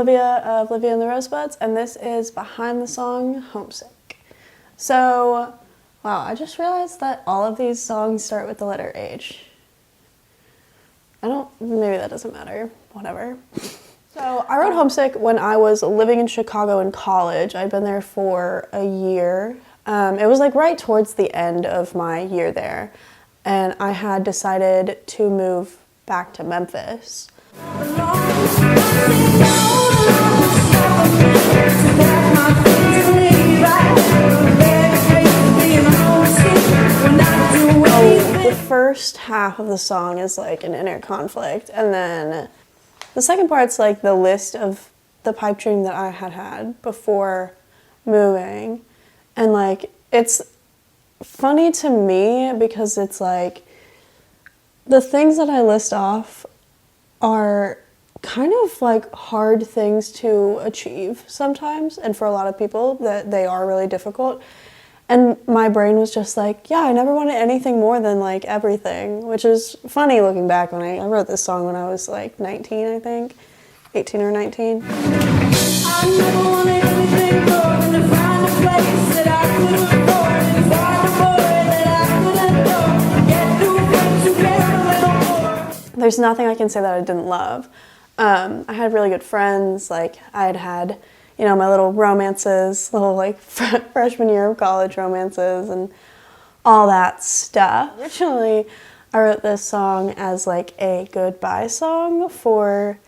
Livia of Livia and the Rosebuds, and this is behind the song Homesick. So, wow, I just realized that all of these songs start with the letter H. Maybe that doesn't matter, whatever. So I wrote Homesick when I was living in Chicago in college. I'd been there for a year. It was like right towards the end of my year there, and I had decided to move back to Memphis. The first half of the song is like an inner conflict, and then the second part's like the list of the pipe dream that I had had before moving. And like, it's funny to me because it's like the things that I list off are kind of like hard things to achieve sometimes, and for a lot of people that they are really difficult. And my brain was just like, yeah, I never wanted anything more than like everything, which is funny looking back when I wrote this song when I was like 19, I think, 18 or 19. I never wanted anything more than to find a place that I could afford and find a boy that I could adore, get through things together a little more. There's nothing I can say that I didn't love. I had really good friends. Like I had, you know, my little romances, little like freshman year of college romances and all that stuff. Originally, I wrote this song as like a goodbye song for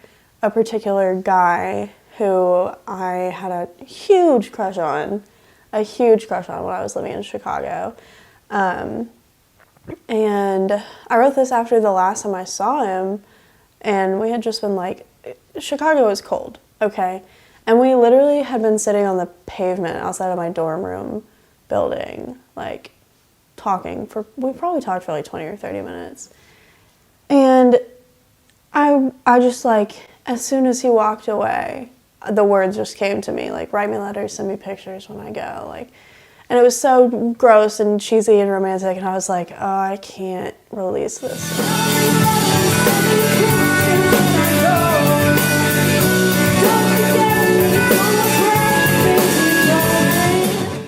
a particular guy who I had a huge crush on when I was living in Chicago. And I wrote this after the last time I saw him, and we had just been like, Chicago is cold, okay? And we literally had been sitting on the pavement outside of my dorm room building, like we probably talked for like 20 or 30 minutes. And I just like, as soon as he walked away, the words just came to me, like, write me letters, send me pictures when I go, like, and it was so gross and cheesy and romantic, and I was like, oh, I can't release this.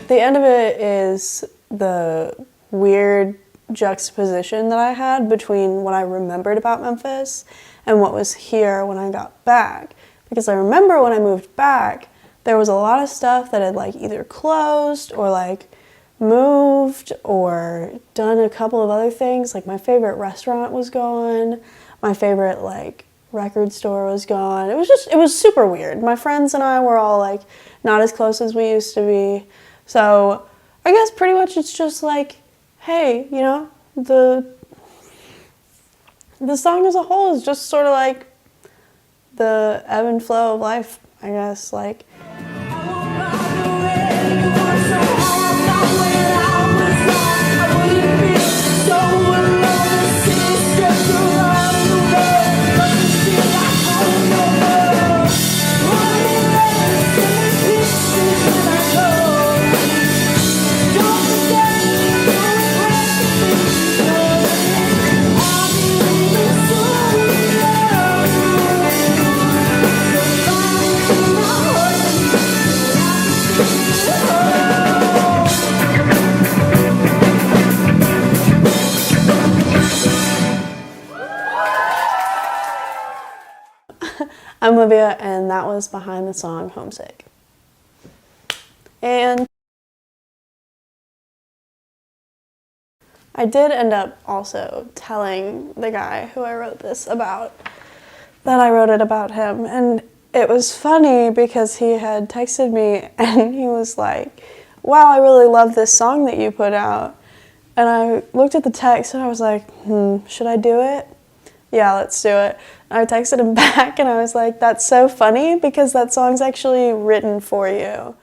The end of it is the weird juxtaposition that I had between what I remembered about Memphis and what was here when I got back. Because I remember when I moved back, there was a lot of stuff that had like either closed or like moved or done a couple of other things. Like my favorite restaurant was gone. My favorite like record store was gone. It was super weird. My friends and I were all like not as close as we used to be. So I guess pretty much it's just like, hey, you know, the song as a whole is just sort of like the ebb and flow of life, I guess, like. I'm Livia, and that was behind the song Homesick. And I did end up also telling the guy who I wrote this about that I wrote it about him, and it was funny because he had texted me and he was like, wow, I really love this song that you put out. And I looked at the text and I was like, should I do it? Yeah, let's do it. And I texted him back and I was like, that's so funny because that song's actually written for you.